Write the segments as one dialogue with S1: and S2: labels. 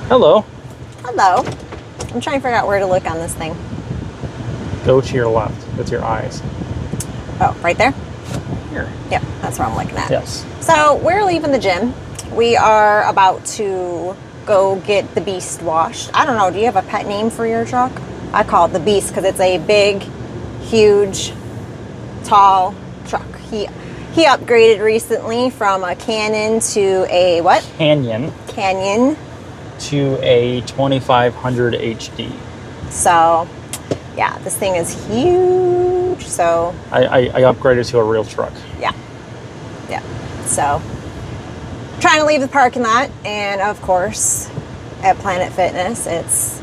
S1: Hello.
S2: Hello. I'm trying to figure out where to look on this thing.
S1: Go to your left with your eyes.
S2: Oh, right there?
S1: Here.
S2: Yep, that's what I'm looking at.
S1: Yes.
S2: So we're leaving the gym. We are about to go get the Beast washed. I don't know, do you have a pet name for your truck? I call it the Beast because it's a big, huge, tall truck. He upgraded recently from a Canon to a what?
S1: Canyon
S2: Canyon.
S1: to a 2500 HD.
S2: So, yeah, this thing is huge. So,
S1: I upgraded to a real truck.
S2: yeah. So, trying to leave the parking lot, and of course, at Planet Fitness, it's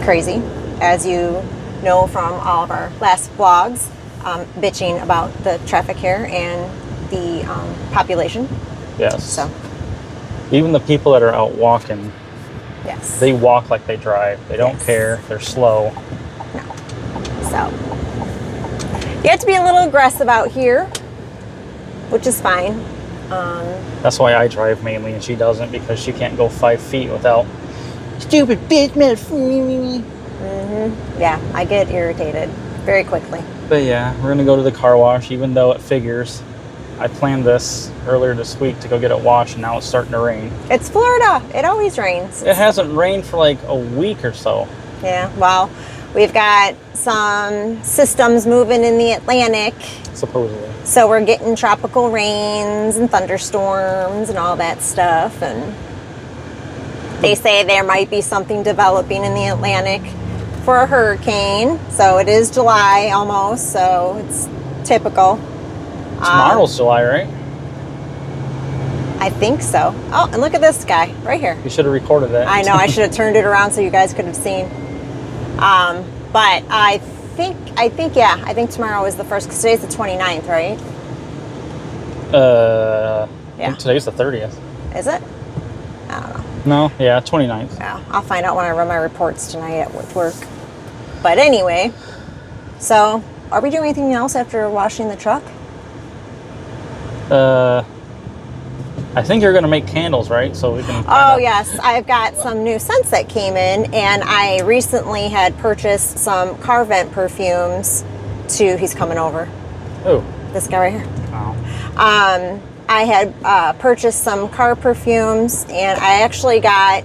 S2: crazy, as you know from all of our last vlogs, bitching about the traffic here and the population.
S1: Yes.
S2: So,
S1: Even the people that are out walking,
S2: yes.
S1: they walk like they drive. They don't
S2: Yes.
S1: care. They're slow.
S2: No. So, you have to be a little aggressive out here, which is fine.
S1: That's why I drive mainly and she doesn't, because she can't go 5 feet without stupid bitch.
S2: Yeah, I get irritated very quickly.
S1: But yeah, we're gonna go to the car wash, even though it figures. I planned this earlier this week to go get it washed, and now it's starting to rain.
S2: It's Florida. It always rains.
S1: It hasn't rained for like a week or so.
S2: Yeah, well, we've got some systems moving in the Atlantic,
S1: Supposedly.
S2: so we're getting tropical rains and thunderstorms and all that stuff. And they say there might be something developing in the Atlantic for a hurricane. So it is July almost, so it's typical.
S1: Tomorrow's July, right?
S2: I think so. Oh, and look at this guy right here.
S1: You should have recorded that.
S2: I know, I should have turned it around so you guys could have seen. But I think tomorrow is the first, because today's the 29th, right?
S1: I
S2: Yeah.
S1: think today's the 30th.
S2: Is it? I don't know.
S1: No, yeah, 29th.
S2: Yeah, I'll find out when I run my reports tonight at work. But anyway, so are we doing anything else after washing the truck?
S1: I think you're going to make candles, right? So we can.
S2: Oh, yes. I've got some new scents that came in, and I recently had purchased some car vent perfumes he's coming over.
S1: Oh.
S2: This guy right here.
S1: Wow.
S2: I had purchased some car perfumes, and I actually got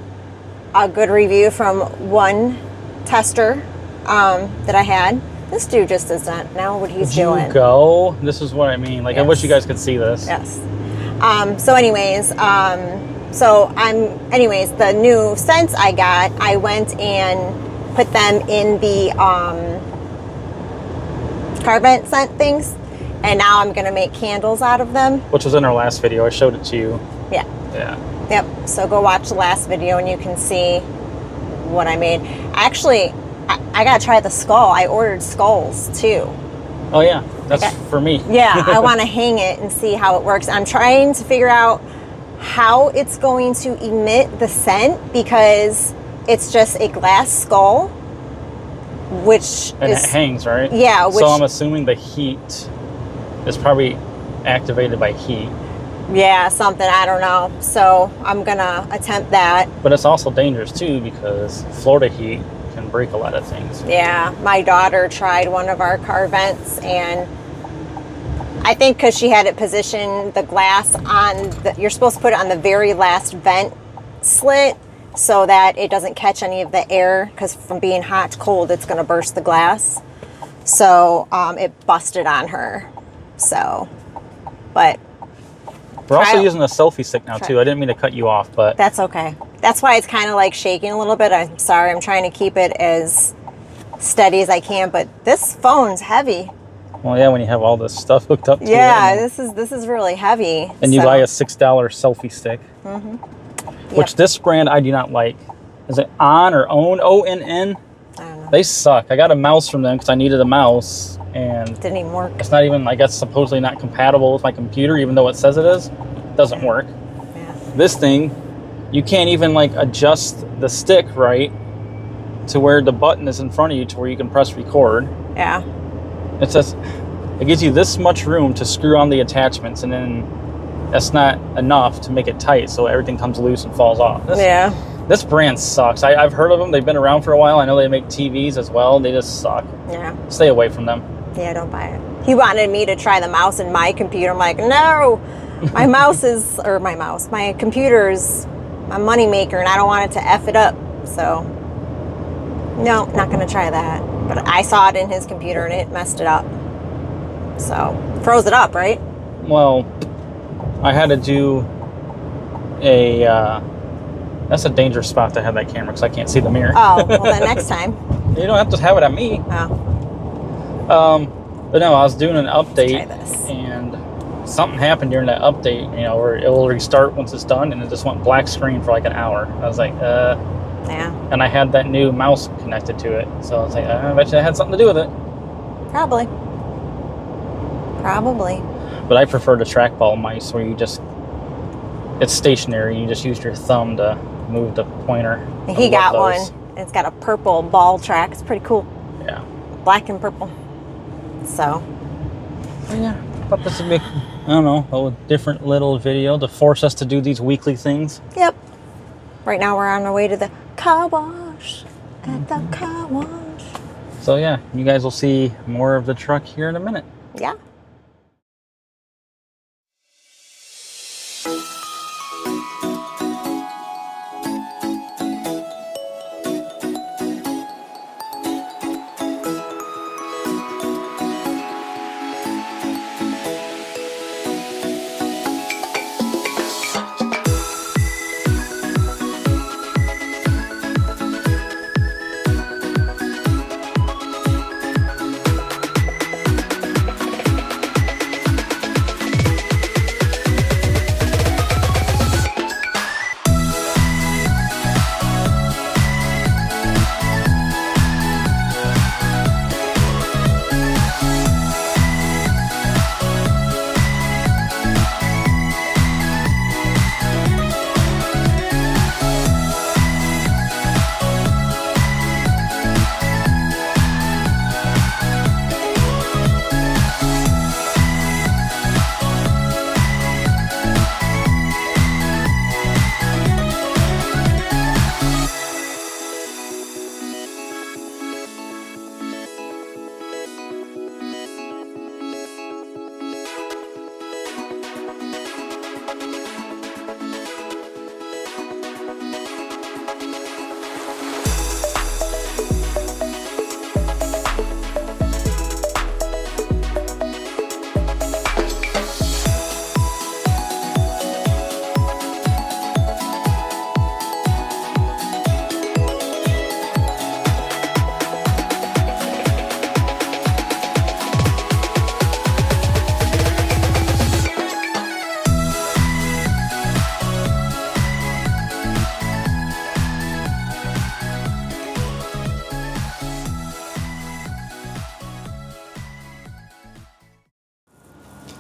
S2: a good review from one tester that I had. This dude just does not know what he's doing.
S1: You go. This is what I mean. Like,
S2: Yes.
S1: I wish you guys could see this.
S2: Yes. Anyways, the new scents I got, I went and put them in the car vent scent things, and now I'm gonna make candles out of them.
S1: Which was in our last video. I showed it to you.
S2: Yeah.
S1: Yeah.
S2: Yep. So go watch the last video and you can see what I made. Actually, I gotta try the skull. I ordered skulls too.
S1: Oh, yeah. That's
S2: Okay.
S1: for me.
S2: Yeah, I want to hang it and see how it works. I'm trying to figure out how it's going to emit the scent, because it's just a glass skull, which
S1: And
S2: is
S1: it hangs, right?
S2: Yeah,
S1: So I'm assuming the heat is probably activated by heat.
S2: yeah, something, I don't know. So I'm gonna attempt that.
S1: But it's also dangerous too, because Florida heat can break a lot of things.
S2: Yeah, my daughter tried one of our car vents, and I think because she had it positioned, the glass on you're supposed to put it on the very last vent slit so that it doesn't catch any of the air, because from being hot to cold, it's going to burst the glass. So it busted on her. So, but
S1: We're also
S2: Trial.
S1: using a selfie stick now too. I didn't mean to cut you off, but
S2: that's okay. That's why it's kind of like shaking a little bit. I'm sorry. I'm trying to keep it as steady as I can, but this phone's heavy.
S1: well, yeah, when you have all this stuff hooked up to
S2: Yeah,
S1: it.
S2: this is really heavy.
S1: And you
S2: so-
S1: buy a $6 selfie stick, which
S2: Yep.
S1: this brand I do not like. Is it On or Own? ONN?
S2: I don't know.
S1: They suck. I got a mouse from them because I needed a mouse, and
S2: Didn't even work.
S1: it's not even, I guess, supposedly not compatible with my computer, even though it says it is. Doesn't work.
S2: Yeah.
S1: This thing, you can't even like adjust the stick right to where the button is in front of you to where you can press record.
S2: Yeah.
S1: It says it gives you this much room to screw on the attachments, and then that's not enough to make it tight, so everything comes loose and falls off. This brand sucks. I've heard of them. They've been around for a while. I know they make TVs as well. They just suck.
S2: Yeah.
S1: Stay away from them.
S2: Yeah, don't buy it. He wanted me to try the mouse in my computer. I'm like, no, my my computer is my moneymaker, and I don't want it to F it up. So, no, not going to try that. But I saw it in his computer, and it messed it up. So, froze it up, right?
S1: Well, I had to do that's a dangerous spot to have that camera because I can't see the mirror.
S2: Oh, well then next time.
S1: You don't have to have it at me.
S2: Oh.
S1: But no, I was doing an update,
S2: Try this.
S1: and something happened during that update, where it will restart once it's done, and it just went black screen for like an hour. I was like,
S2: Yeah.
S1: And I had that new mouse connected to it, so I was like, I bet you that had something to do with it.
S2: Probably.
S1: But I prefer the trackball mice where it's stationary. You just use your thumb to move the pointer.
S2: He got one. It's got a purple ball track. It's pretty cool.
S1: Yeah.
S2: Black and purple. So.
S1: Yeah. I thought this would be, a different little video to force us to do these weekly things.
S2: Yep. Right now we're on our way to the car wash. At the car wash.
S1: So yeah, you guys will see more of the truck here in a minute.
S2: Yeah.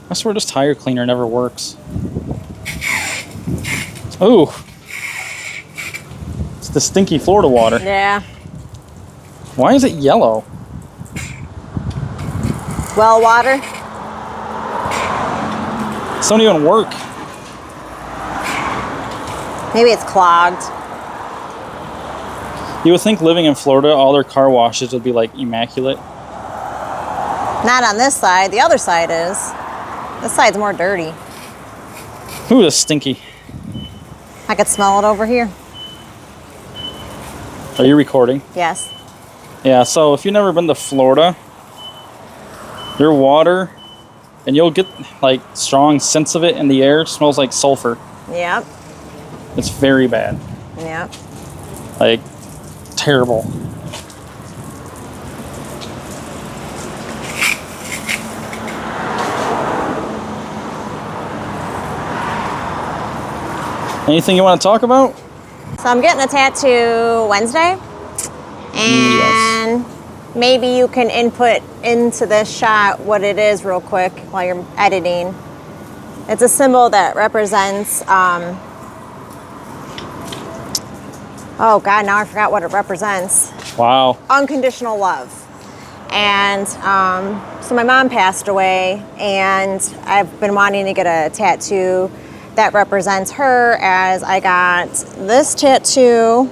S1: I swear this tire cleaner never works. Ooh. It's the stinky Florida water.
S2: Yeah.
S1: Why is it yellow?
S2: Well water.
S1: It don't even work.
S2: Maybe it's clogged.
S1: You would think living in Florida, all their car washes would be like immaculate.
S2: Not on this side. The other side is. This side's more dirty.
S1: Ooh, that's stinky.
S2: I could smell it over here.
S1: Are you recording?
S2: Yes.
S1: Yeah, so if you've never been to Florida, your water, and you'll get like strong scents of it in the air, smells like sulfur.
S2: Yep.
S1: It's very bad.
S2: Yep.
S1: Like, terrible. Anything you want to talk about?
S2: So I'm getting a tattoo Wednesday. And maybe you can input into this shot what it is real quick while you're editing. It's a symbol that represents, oh God, now I forgot what it represents.
S1: Wow.
S2: Unconditional love. And So my mom passed away, and I've been wanting to get a tattoo that represents her, as I got this tattoo,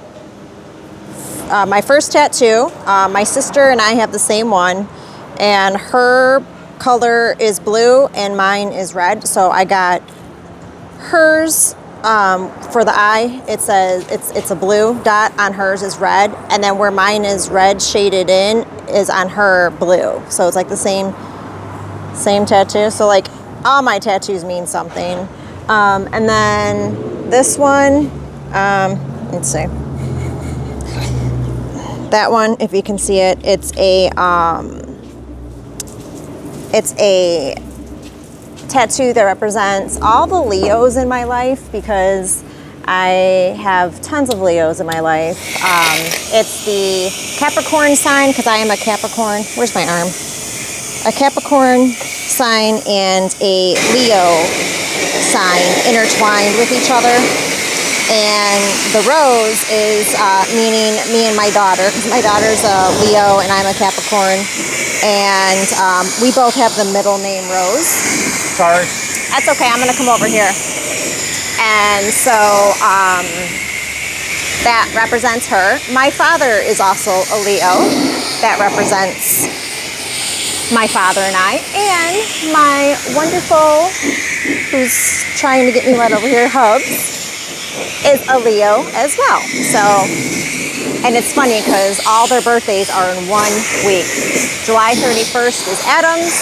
S2: my first tattoo. My sister and I have the same one, and her color is blue and mine is red. So I got hers for the eye. It says it's a blue dot on hers is red, and then where mine is red shaded in is on her blue. So it's like the same tattoo. So like all my tattoos mean something. And then this one, let's see. That one, if you can see it, it's a tattoo that represents all the Leos in my life, because I have tons of Leos in my life. It's the Capricorn sign, because I am a Capricorn. Where's my arm? A Capricorn sign and a Leo sign intertwined with each other. And the rose is meaning me and my daughter, because my daughter's a Leo and I'm a Capricorn. And we both have the middle name Rose.
S1: Sorry.
S2: That's okay, I'm gonna come over here. And so that represents her. My father is also a Leo. That represents my father and I. And my wonderful, who's trying to get me right over here, Hubs, is a Leo as well. So, and it's funny because all their birthdays are in 1 week. July 31st is Adam's,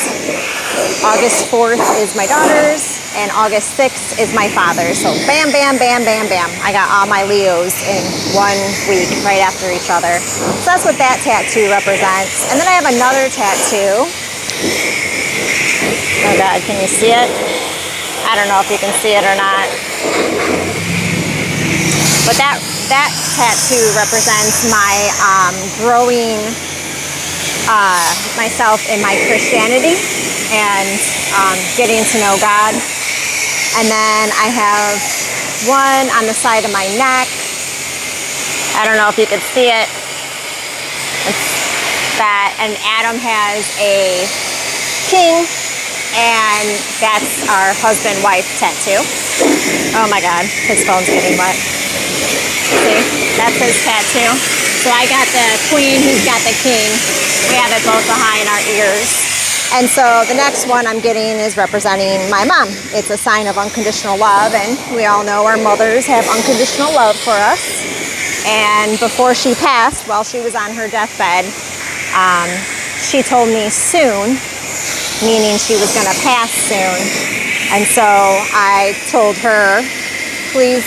S2: August 4th is my daughter's, and August 6th is my father's. So bam, bam, bam, bam, bam. I got all my Leos in 1 week right after each other. So that's what that tattoo represents. And then I have another tattoo. Oh God, can you see it? I don't know if you can see it or not. But that tattoo represents my growing myself in my Christianity and getting to know God. And then I have one on the side of my neck. I don't know if you could see it. It's that, and Adam has a king, and that's our husband-wife tattoo. Oh my God, his phone's getting wet. See, that's his tattoo. So I got the queen, he's got the king. We have it both behind our ears. And so the next one I'm getting is representing my mom. It's a sign of unconditional love, and we all know our mothers have unconditional love for us. And before she passed, while she was on her deathbed, she told me soon, meaning she was gonna pass soon. And so I told her, please,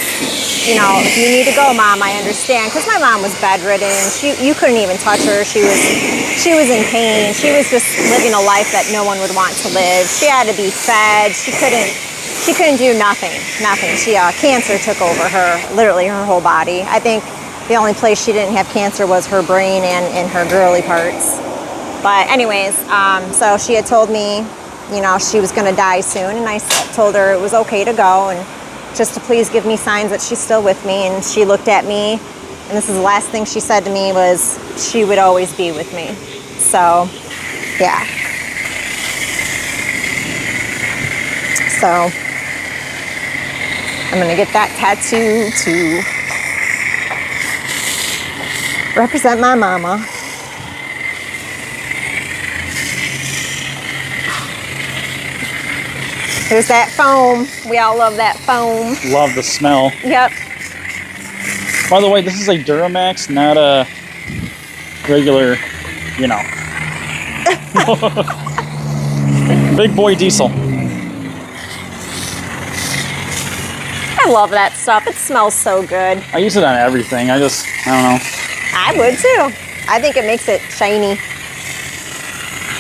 S2: you know, if you need to go, Mom, I understand. Because my mom was bedridden. You couldn't even touch her. She was in pain. She was just living a life that no one would want to live. She had to be fed. She couldn't do nothing. Cancer took over her, literally her whole body. I think the only place she didn't have cancer was her brain and in her girly parts. But anyways, so she had told me, you know, she was going to die soon, and I told her it was okay to go, and just to please give me signs that she's still with me. And she looked at me, and this is the last thing she said to me was she would always be with me. So, yeah. So, I'm going to get that tattoo to represent my mama. There's that foam. We all love that foam.
S1: Love the smell.
S2: Yep.
S1: By the way, this is a Duramax, not a regular, you know. Big boy diesel.
S2: I love that stuff. It smells so good.
S1: I use it on everything. I don't know.
S2: I would too. I think it makes it shiny.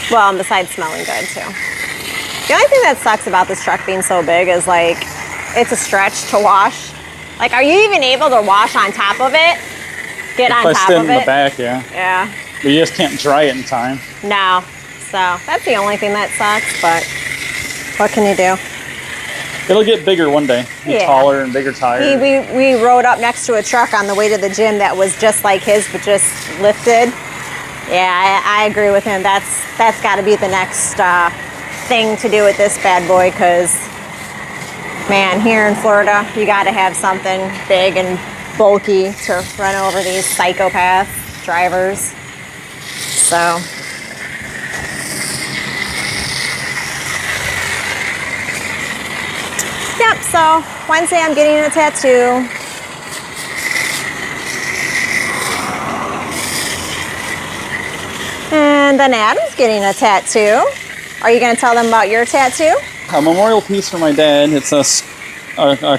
S2: Well, and besides smelling good too. The only thing that sucks about this truck being so big is like, it's a stretch to wash. Like, are you even able to wash on top of it? Get on top of it?
S1: If I stand in the back, yeah.
S2: Yeah.
S1: But you just can't dry it in time.
S2: No. So that's the only thing that sucks, but what can you do?
S1: It'll get bigger one day. Get taller and bigger tires.
S2: We rode up next to a truck on the way to the gym that was just like his, but just lifted. Yeah, I agree with him. That's got to be the next thing to do with this bad boy, because, man, here in Florida, you got to have something big and bulky to run over these psychopath drivers. So, yep, so Wednesday I'm getting a tattoo. And then Adam's getting a tattoo. Are you going to tell them about your tattoo?
S1: A memorial piece for my dad. It's a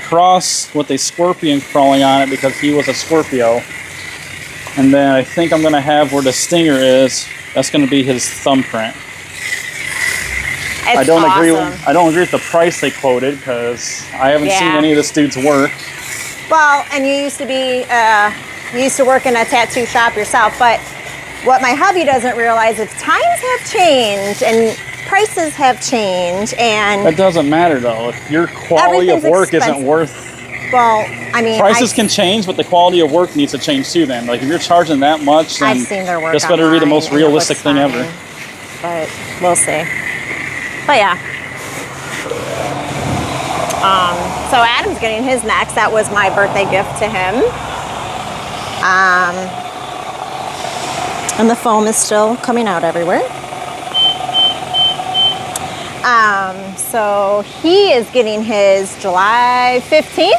S1: cross with a scorpion crawling on it because he was a Scorpio. And then I think I'm going to have where the stinger is. That's going to be his thumbprint.
S2: It's
S1: I don't
S2: awesome.
S1: I don't agree with the price they quoted because I haven't seen any of this dude's work.
S2: Well, and you used to work in a tattoo shop yourself, but what my hubby doesn't realize is times have changed and prices have changed, and
S1: That doesn't matter though. If your quality of
S2: Everything's
S1: work isn't
S2: expensive.
S1: worth,
S2: well, I mean,
S1: prices can change, but the quality of work needs to change too. Then, like if you're charging that much, then
S2: I've seen their work.
S1: this better be the
S2: online,
S1: most
S2: and it
S1: realistic
S2: looks
S1: thing
S2: fine,
S1: ever.
S2: But we'll see. But yeah. So Adam's getting his next. That was my birthday gift to him. And the foam is still coming out everywhere. So he is getting his July 15th.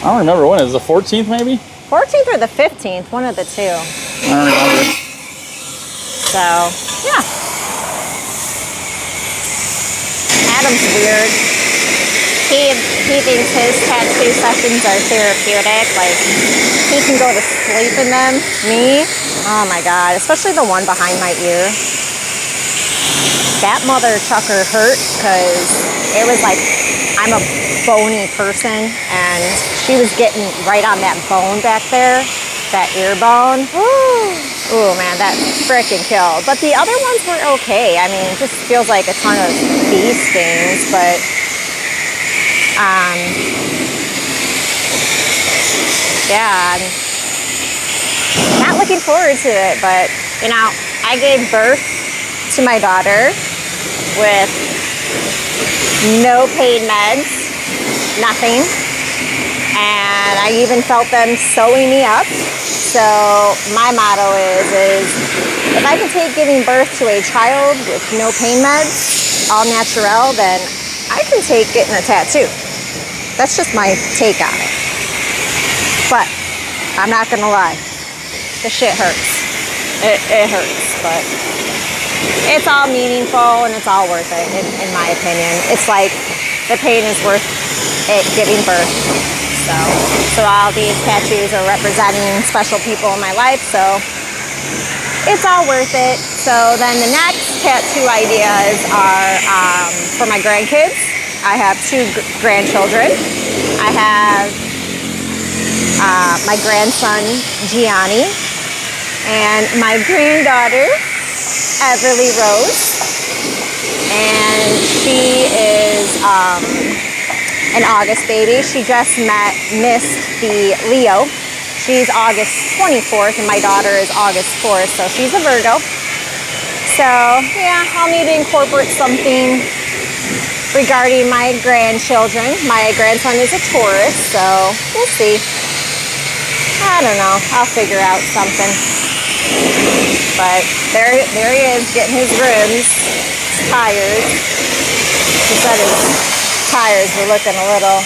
S1: I don't remember when it is. The 14th maybe?
S2: 14th or the 15th, one of the two.
S1: I don't remember.
S2: So, yeah. Adam's weird. He thinks his tattoo sessions are therapeutic. Like, he can go to sleep in them. Me? Oh my God. Especially the one behind my ear. That mother trucker hurt because it was like, I'm a bony person, and she was getting right on that bone back there, that ear bone. Oh man, that frickin' killed. But the other ones were okay. I mean, it just feels like a ton of bee stings, but yeah, I'm not looking forward to it. But you know, I gave birth to my daughter with no pain meds, nothing. And I even felt them sewing me up. So my motto is if I can take giving birth to a child with no pain meds, all natural, then I can take getting a tattoo. That's just my take on it. But I'm not gonna lie, the shit hurts. It hurts, but it's all meaningful and it's all worth it, in my opinion. It's like the pain is worth it giving birth. So all these tattoos are representing special people in my life, so it's all worth it. So then the next tattoo ideas are for my grandkids. I have two grandchildren. I have my grandson, Gianni, and my granddaughter, Everly Rose. And she is an August baby. She just missed the Leo. She's August 24th, and my daughter is August 4th, so she's a Virgo. So, yeah, I'll need to incorporate something regarding my grandchildren. My grandson is a Taurus, so we'll see. I don't know. I'll figure out something. But there he is, getting his rims, his tires. He said his tires were looking a little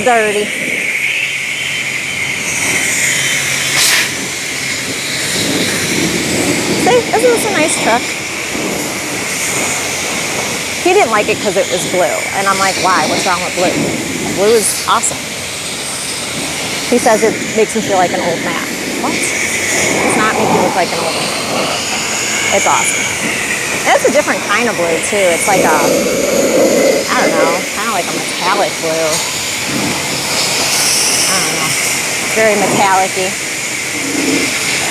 S2: dirty. See, isn't this a nice truck? He didn't like it because it was blue. And I'm like, why? What's wrong with blue? Blue is awesome. He says it makes him feel like an old man. What? It does not make you look like an old man. It's awesome. And it's a different kind of blue too. It's like a, I don't know, kind of like a metallic blue. I don't know. It's very metallic-y.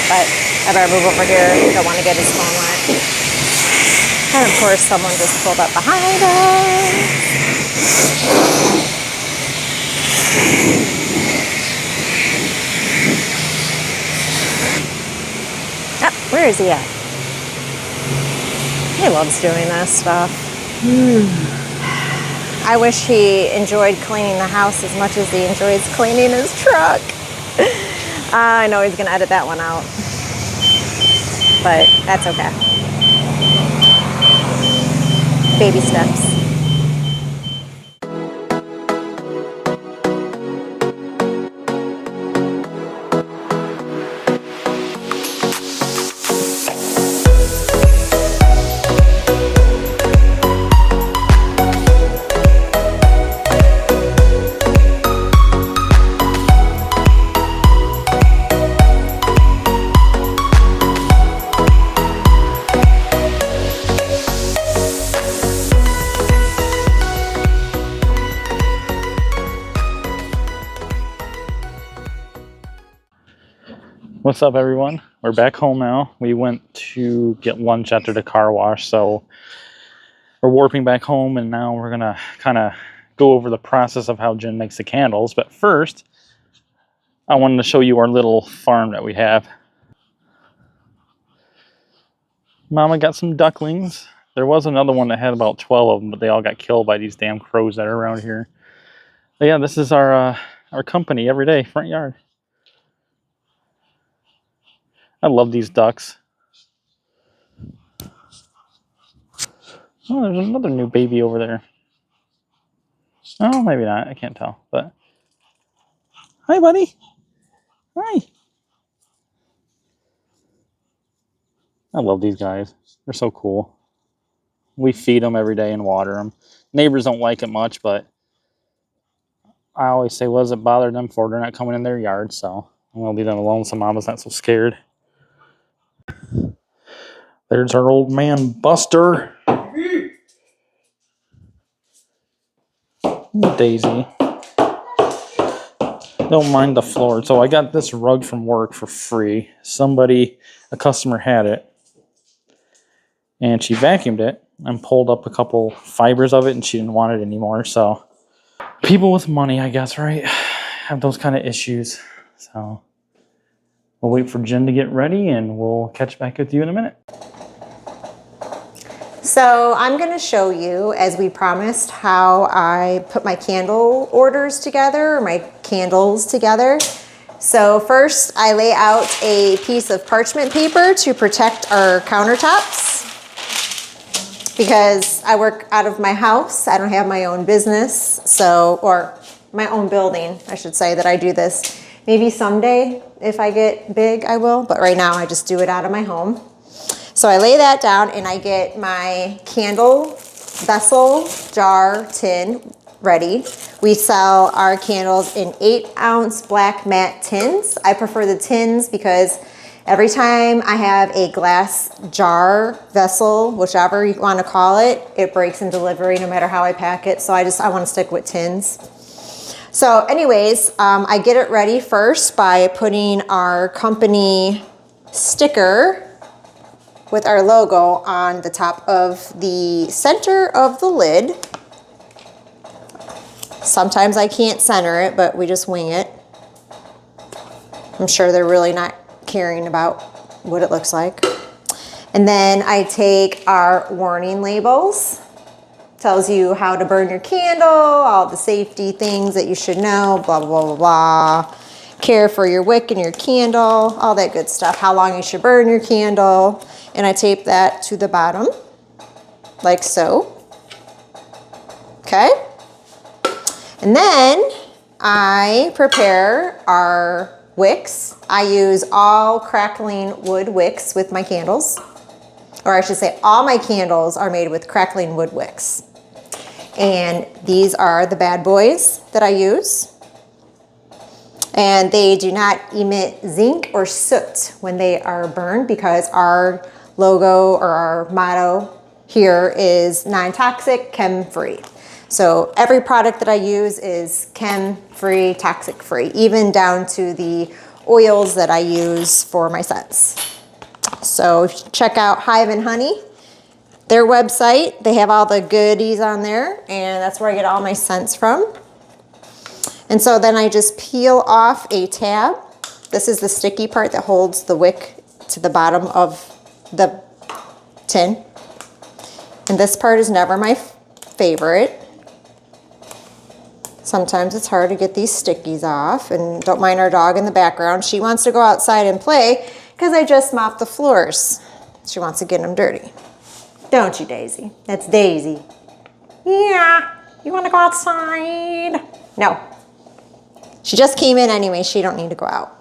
S2: But I better move over here. I don't want to get his phone wet. And of course, someone just pulled up behind us. he at? He loves doing this stuff. I wish he enjoyed cleaning the house as much as he enjoys cleaning his truck. I know he's gonna edit that one out, but that's okay. Baby steps.
S1: What's up, everyone? We're back home now. We went to get lunch after the car wash, so we're warping back home, and now we're gonna kind of go over the process of how Jen makes the candles. But first, I wanted to show you our little farm that we have. Mama got some ducklings. There was another one that had about 12 of them, but they all got killed by these damn crows that are around here. But yeah, this is our company every day, front yard. I love these ducks. Oh, there's another new baby over there. Oh, maybe not. I can't tell. But hi, buddy. Hi. I love these guys. They're so cool. We feed them every day and water them. Neighbors don't like it much, but I always say, what does it bother them for? They're not coming in their yard, so I'm going to leave them alone so Mama's not so scared. There's our old man, Buster. Daisy. Don't mind the floor. So I got this rug from work for free. A customer had it. And she vacuumed it and pulled up a couple fibers of it, and she didn't want it anymore. So people with money, I guess, right, have those kind of issues. So we'll wait for Jen to get ready, and we'll catch back with you in a minute.
S2: So I'm going to show you, as we promised, how I put my candle orders together, or my candles together. So first I lay out a piece of parchment paper to protect our countertops, because I work out of my house. I don't have my own business, or my own building, I should say, that I do this. Maybe someday, if I get big, I will, but right now I just do it out of my home. So I lay that down, and I get my candle vessel, jar, tin ready. We sell our candles in 8-ounce black matte tins. I prefer the tins because every time I have a glass jar, vessel, whichever you want to call it, it breaks in delivery no matter how I pack it. So I want to stick with tins. So anyways, I get it ready first by putting our company sticker with our logo on the top of the center of the lid. Sometimes I can't center it, but we just wing it. I'm sure they're really not caring about what it looks like. And then I take our warning labels. Tells you how to burn your candle, all the safety things that you should know, blah, blah, blah, blah. Care for your wick and your candle, all that good stuff. How long you should burn your candle. And I tape that to the bottom, like so. Okay. And then I prepare our wicks. I use all crackling wood wicks with my candles. Or I should say all my candles are made with crackling wood wicks. And these are the bad boys that I use. And they do not emit zinc or soot when they are burned, because our logo or our motto here is non-toxic, chem-free. So every product that I use is chem-free, toxic-free, even down to the oils that I use for my scents. So check out Hive and Honey, their website. They have all the goodies on there, and that's where I get all my scents from. And so then I just peel off a tab. This is the sticky part that holds the wick to the bottom of the tin. And this part is never my favorite. Sometimes it's hard to get these stickies off, and don't mind our dog in the background. She wants to go outside and play because I just mopped the floors. She wants to get them dirty. Don't you, Daisy? That's Daisy. Yeah, you want to go outside? No. She just came in anyway. She don't need to go out.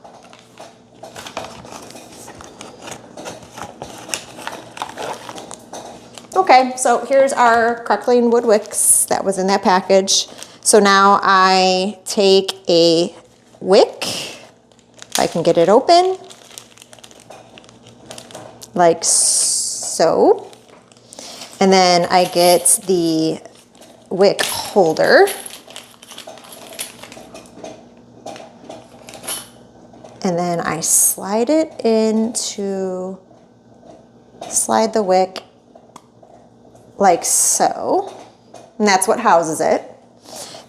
S2: Okay, so here's our crackling wood wicks that was in that package. So now I take a wick, if I can get it open, like so. And then I get the wick holder. And then I slide the wick like so. And that's what houses it.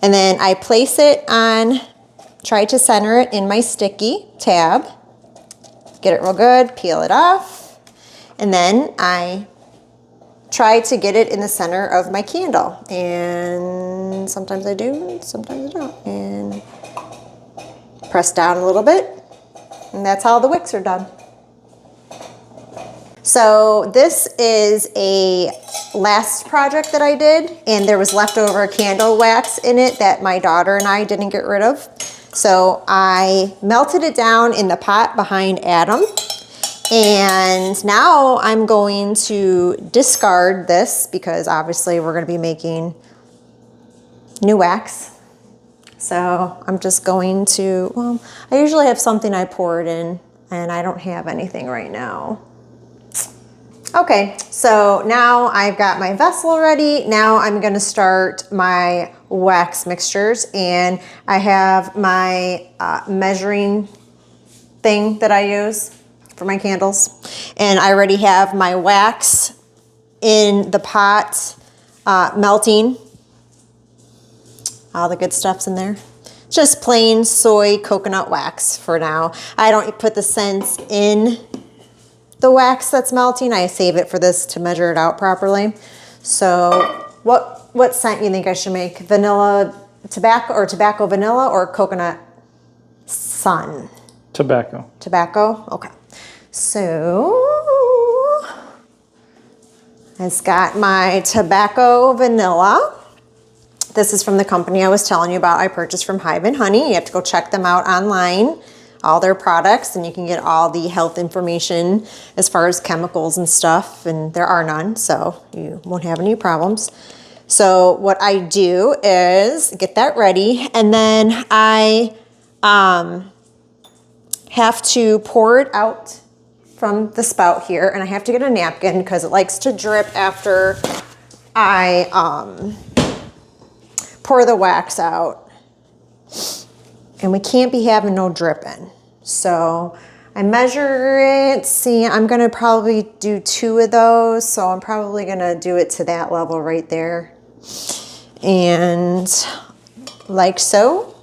S2: And then I place it on, try to center it in my sticky tab. Get it real good, peel it off. And then I try to get it in the center of my candle. And sometimes I do, sometimes I don't. And press down a little bit. And that's how the wicks are done. So this is a last project that I did, and there was leftover candle wax in it that my daughter and I didn't get rid of. So I melted it down in the pot behind Adam, and now I'm going to discard this because obviously we're going to be making new wax. So I'm just going to, well, I usually have something I pour it in, and I don't have anything right now. Okay, so now I've got my vessel ready. Now I'm gonna start my wax mixtures, and I have my measuring thing that I use for my candles. And I already have my wax in the pot melting. All the good stuff's in there. Just plain soy coconut wax for now. I don't put the scents in the wax that's melting. I save it for this to measure it out properly. So what scent you think I should make? Vanilla tobacco, or tobacco vanilla, or coconut sun?
S1: Tobacco.
S2: Tobacco, okay. So it's got my tobacco vanilla. This is from the company I was telling you about. I purchased from Hive and Honey. You have to go check them out online, all their products, and you can get all the health information as far as chemicals and stuff, and there are none, so you won't have any problems. So what I do is get that ready, and then I have to pour it out from the spout here, and I have to get a napkin because it likes to drip after I pour the wax out. And we can't be having no dripping. So I measure it. See, I'm gonna probably do 2 of those. So I'm probably gonna do it to that level right there. And like so.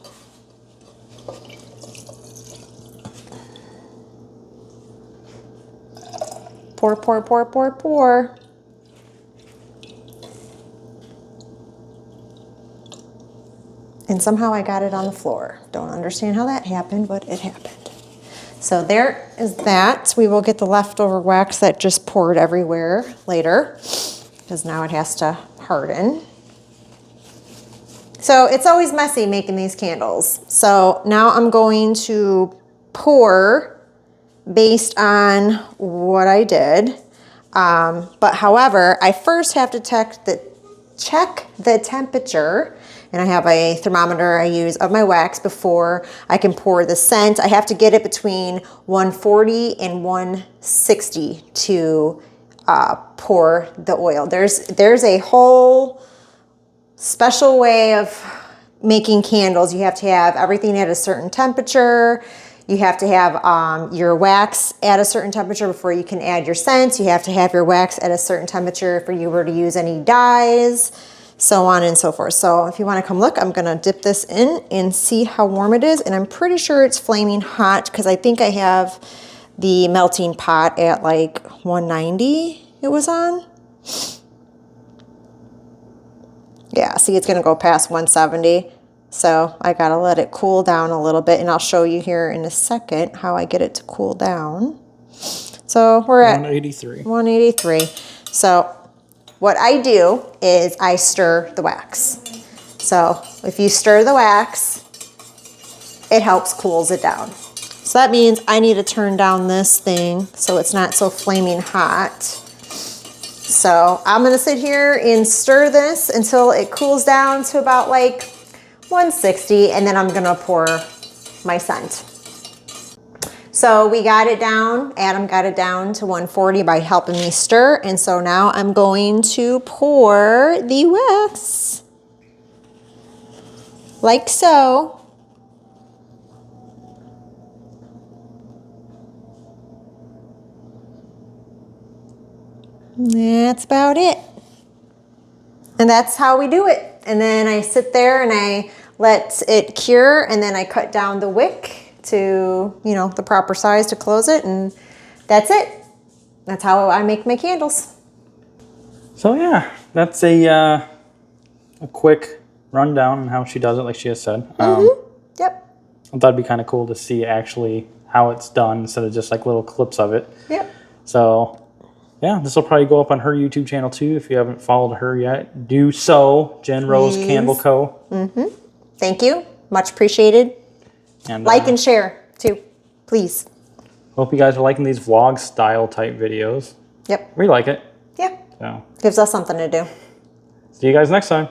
S2: Pour, pour, pour, pour, pour. And somehow I got it on the floor. Don't understand how that happened, but it happened. So there is that. We will get the leftover wax that just poured everywhere later, because now it has to harden. So it's always messy making these candles. So now I'm going to pour based on what I did. But however, I first have to check the temperature. And I have a thermometer I use of my wax before I can pour the scent. I have to get it between 140 and 160 to pour the oil. There's a whole special way of making candles. You have to have everything at a certain temperature. You have to have your wax at a certain temperature before you can add your scents. You have to have your wax at a certain temperature if you were to use any dyes, so on and so forth. So if you want to come look, I'm going to dip this in and see how warm it is. And I'm pretty sure it's flaming hot because I think I have the melting pot at like 190 it was on. Yeah, see, it's going to go past 170. So I got to let it cool down a little bit, and I'll show you here in a second how I get it to cool down. So we're at
S1: 183.
S2: 183. So what I do is I stir the wax. So if you stir the wax, it helps cools it down. So that means I need to turn down this thing so it's not so flaming hot. So I'm gonna sit here and stir this until it cools down to about like 160, and then I'm gonna pour my scent. So we got it down, Adam got it down to 140 by helping me stir, and so now I'm going to pour the wax, like so. That's about it. And that's how we do it. And then I sit there and I let it cure, and then I cut down the wick to, you know, the proper size to close it, and that's it. That's how I make my candles.
S1: So yeah, that's a quick rundown on how she does it, like she has said.
S2: Yep.
S1: I thought it'd be kind of cool to see actually how it's done instead of just like little clips of it.
S2: Yep.
S1: So yeah, this will probably go up on her YouTube channel too. If you haven't followed her yet, do so. Jen Rose Candle Co.
S2: Thank you. Much appreciated.
S1: And
S2: Like and share too, please.
S1: hope you guys are liking these vlog style type videos.
S2: Yep.
S1: We like it.
S2: Yeah.
S1: So
S2: Gives us something to do.
S1: see you guys next time.